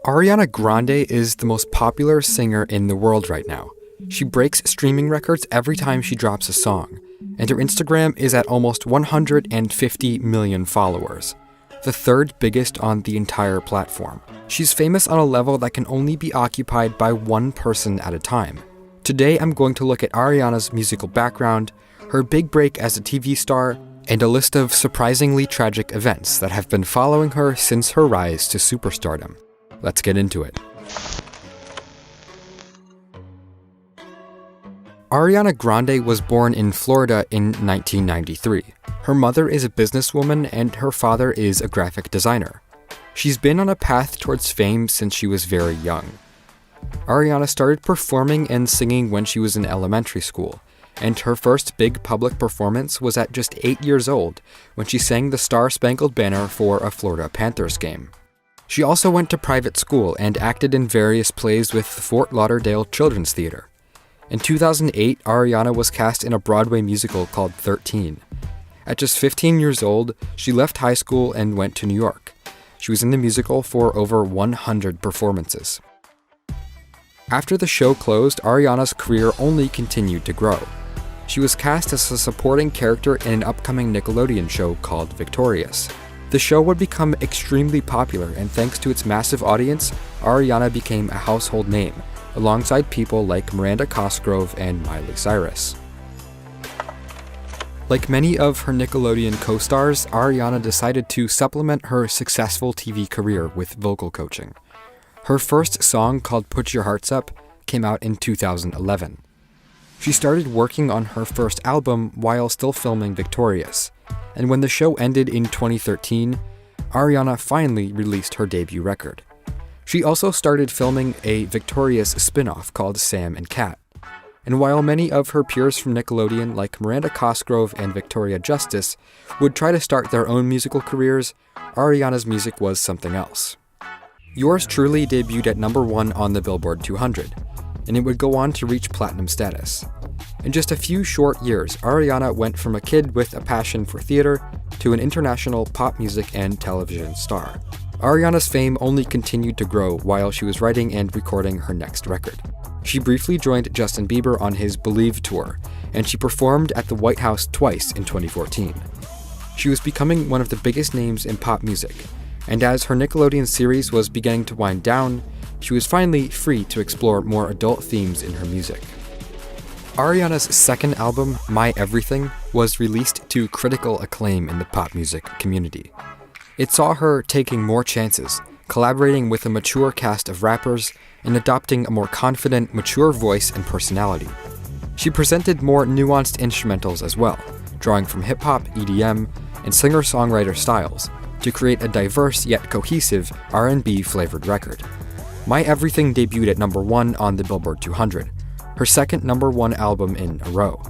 Ariana Grande is the most popular singer in the world right now. She breaks streaming records every time she drops a song, and her Instagram is at almost 150 million followers, the third biggest on the entire platform. She's famous on a level that can only be occupied by one person at a time. Today I'm going to look at Ariana's musical background, her big break as a TV star, and a list of surprisingly tragic events that have been following her since her rise to superstardom. Let's get into it. Ariana Grande was born in Florida in 1993. Her mother is a businesswoman and her father is a graphic designer. She's been on a path towards fame since she was very young. Ariana started performing and singing when she was in elementary school, and her first big public performance was at just 8 years old when she sang the Star-Spangled Banner for a Florida Panthers game. She also went to private school and acted in various plays with the Fort Lauderdale Children's Theater. In 2008, Ariana was cast in a Broadway musical called 13. At just 15 years old, she left high school and went to New York. She was in the musical for over 100 performances. After the show closed, Ariana's career only continued to grow. She was cast as a supporting character in an upcoming Nickelodeon show called Victorious. The show would become extremely popular, and thanks to its massive audience, Ariana became a household name, alongside people like Miranda Cosgrove and Miley Cyrus. Like many of her Nickelodeon co-stars, Ariana decided to supplement her successful TV career with vocal coaching. Her first song, called Put Your Hearts Up, came out in 2011. She started working on her first album while still filming Victorious, and when the show ended in 2013, Ariana finally released her debut record. She also started filming a Victorious spin-off called Sam and Cat. And while many of her peers from Nickelodeon, like Miranda Cosgrove and Victoria Justice, would try to start their own musical careers, Ariana's music was something else. Yours Truly debuted at #1 on the Billboard 200, and it would go on to reach platinum status. In just a few short years, Ariana went from a kid with a passion for theater to an international pop music and television star. Ariana's fame only continued to grow while she was writing and recording her next record. She briefly joined Justin Bieber on his Believe tour, and she performed at the White House twice in 2014. She was becoming one of the biggest names in pop music, and as her Nickelodeon series was beginning to wind down, she was finally free to explore more adult themes in her music. Ariana's second album, My Everything, was released to critical acclaim in the pop music community. It saw her taking more chances, collaborating with a mature cast of rappers, and adopting a more confident, mature voice and personality. She presented more nuanced instrumentals as well, drawing from hip-hop, EDM, and singer-songwriter styles to create a diverse yet cohesive R&B-flavored record. My Everything debuted at #1 on the Billboard 200, her second #1 album in a row.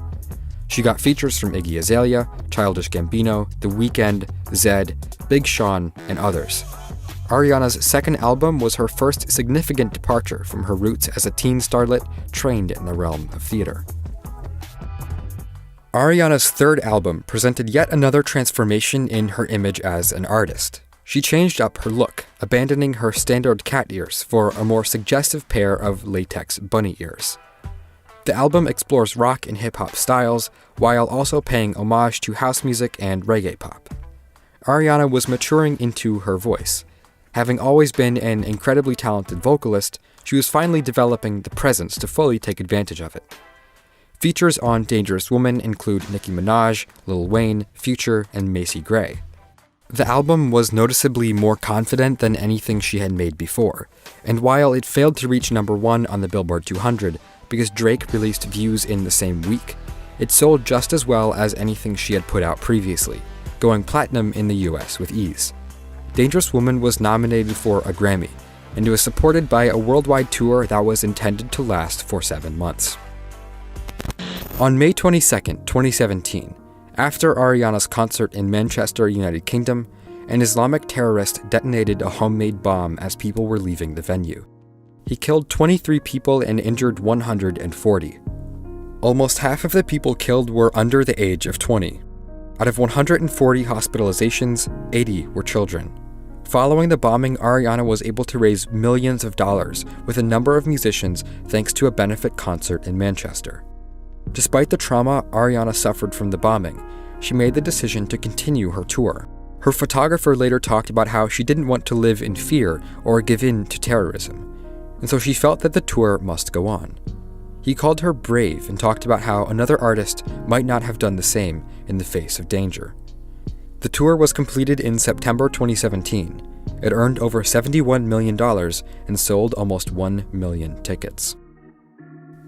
She got features from Iggy Azalea, Childish Gambino, The Weeknd, Zedd, Big Sean, and others. Ariana's second album was her first significant departure from her roots as a teen starlet trained in the realm of theater. Ariana's third album presented yet another transformation in her image as an artist. She changed up her look, abandoning her standard cat ears for a more suggestive pair of latex bunny ears. The album explores rock and hip-hop styles, while also paying homage to house music and reggae pop. Ariana was maturing into her voice. Having always been an incredibly talented vocalist, she was finally developing the presence to fully take advantage of it. Features on Dangerous Woman include Nicki Minaj, Lil Wayne, Future, and Macy Gray. The album was noticeably more confident than anything she had made before, and while it failed to reach #1 on the Billboard 200, because Drake released Views in the same week, it sold just as well as anything she had put out previously, going platinum in the US with ease. Dangerous Woman was nominated for a Grammy, and it was supported by a worldwide tour that was intended to last for 7 months. On May 22, 2017, after Ariana's concert in Manchester, United Kingdom, an Islamic terrorist detonated a homemade bomb as people were leaving the venue. He killed 23 people and injured 140. Almost half of the people killed were under the age of 20. Out of 140 hospitalizations, 80 were children. Following the bombing, Ariana was able to raise millions of dollars with a number of musicians thanks to a benefit concert in Manchester. Despite the trauma Ariana suffered from the bombing, she made the decision to continue her tour. Her photographer later talked about how she didn't want to live in fear or give in to terrorism, and so she felt that the tour must go on. He called her brave and talked about how another artist might not have done the same in the face of danger. The tour was completed in September 2017. It earned over $71 million and sold almost 1 million tickets.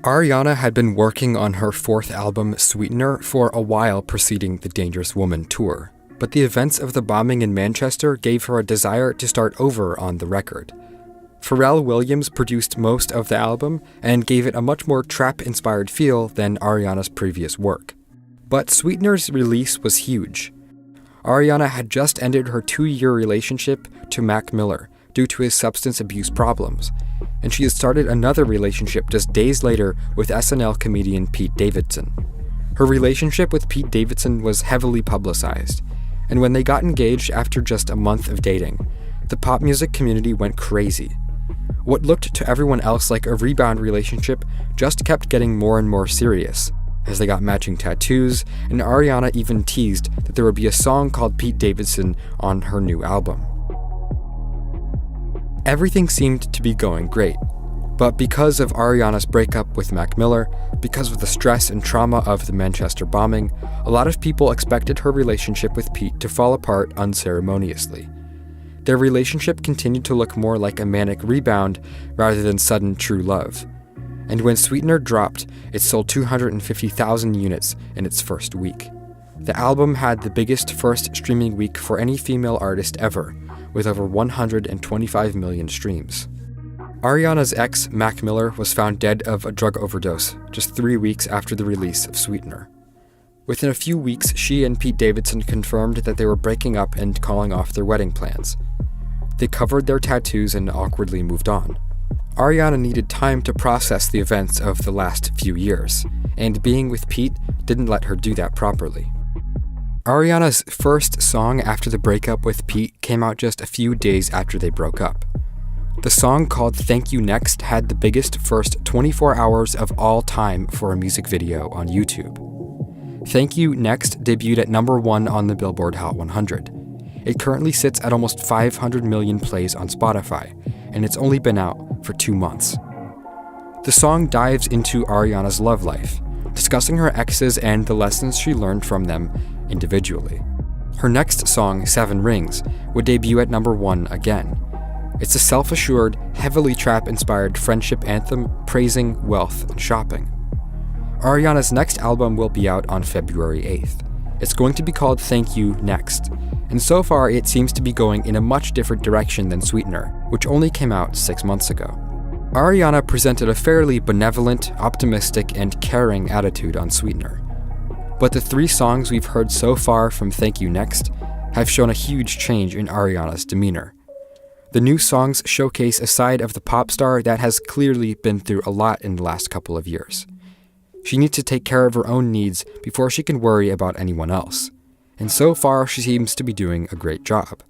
Ariana had been working on her fourth album, Sweetener, for a while preceding the Dangerous Woman tour, but the events of the bombing in Manchester gave her a desire to start over on the record. Pharrell Williams produced most of the album and gave it a much more trap-inspired feel than Ariana's previous work. But Sweetener's release was huge. Ariana had just ended her 2-year relationship to Mac Miller due to his substance abuse problems, and she had started another relationship just days later with SNL comedian Pete Davidson. Her relationship with Pete Davidson was heavily publicized, and when they got engaged after just a month of dating, the pop music community went crazy. What looked to everyone else like a rebound relationship just kept getting more and more serious, as they got matching tattoos, and Ariana even teased that there would be a song called Pete Davidson on her new album. Everything seemed to be going great, but because of Ariana's breakup with Mac Miller, because of the stress and trauma of the Manchester bombing, a lot of people expected her relationship with Pete to fall apart unceremoniously. Their relationship continued to look more like a manic rebound rather than sudden true love. And when Sweetener dropped, it sold 250,000 units in its first week. The album had the biggest first streaming week for any female artist ever, with over 125 million streams. Ariana's ex, Mac Miller, was found dead of a drug overdose just 3 weeks after the release of Sweetener. Within a few weeks, she and Pete Davidson confirmed that they were breaking up and calling off their wedding plans. They covered their tattoos and awkwardly moved on. Ariana needed time to process the events of the last few years, and being with Pete didn't let her do that properly. Ariana's first song after the breakup with Pete came out just a few days after they broke up. The song, called Thank You Next, had the biggest first 24 hours of all time for a music video on YouTube. Thank You Next debuted at number 1 on the Billboard Hot 100. It currently sits at almost 500 million plays on Spotify, and it's only been out for 2 months. The song dives into Ariana's love life, discussing her exes and the lessons she learned from them individually. Her next song, 7 Rings, would debut at number 1 again. It's a self-assured, heavily trap-inspired friendship anthem praising wealth and shopping. Ariana's next album will be out on February 8th. It's going to be called Thank You Next, and so far it seems to be going in a much different direction than Sweetener, which only came out 6 months ago. Ariana presented a fairly benevolent, optimistic, and caring attitude on Sweetener. But the 3 songs we've heard so far from Thank You Next have shown a huge change in Ariana's demeanor. The new songs showcase a side of the pop star that has clearly been through a lot in the last couple of years. She needs to take care of her own needs before she can worry about anyone else. And so far, she seems to be doing a great job.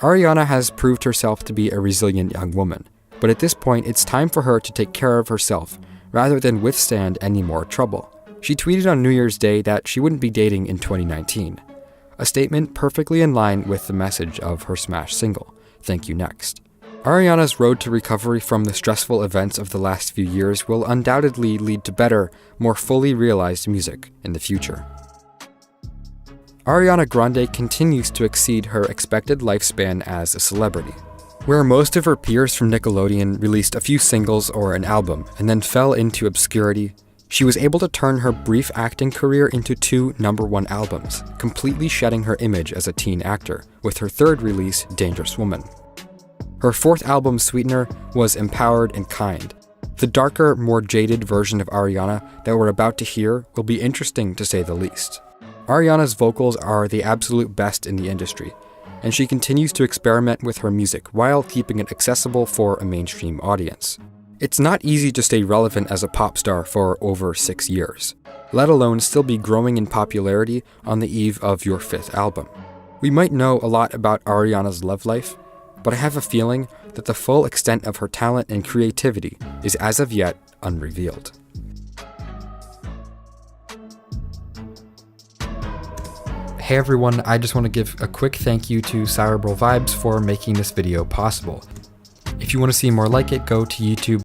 Ariana has proved herself to be a resilient young woman, but at this point, it's time for her to take care of herself rather than withstand any more trouble. She tweeted on New Year's Day that she wouldn't be dating in 2019, a statement perfectly in line with the message of her smash single, Thank You Next. Ariana's road to recovery from the stressful events of the last few years will undoubtedly lead to better, more fully realized music in the future. Ariana Grande continues to exceed her expected lifespan as a celebrity. Where most of her peers from Nickelodeon released a few singles or an album and then fell into obscurity, she was able to turn her brief acting career into 2 number-1 albums, completely shedding her image as a teen actor, with her 3rd release, Dangerous Woman. Her 4th album, Sweetener, was empowered and kind. The darker, more jaded version of Ariana that we're about to hear will be interesting to say the least. Ariana's vocals are the absolute best in the industry, and she continues to experiment with her music while keeping it accessible for a mainstream audience. It's not easy to stay relevant as a pop star for over 6 years, let alone still be growing in popularity on the eve of your 5th album. We might know a lot about Ariana's love life, but I have a feeling that the full extent of her talent and creativity is as of yet unrevealed. Hey everyone, I just want to give a quick thank you to SyrebralVibes for making this video possible. If you want to see more like it, go to YouTube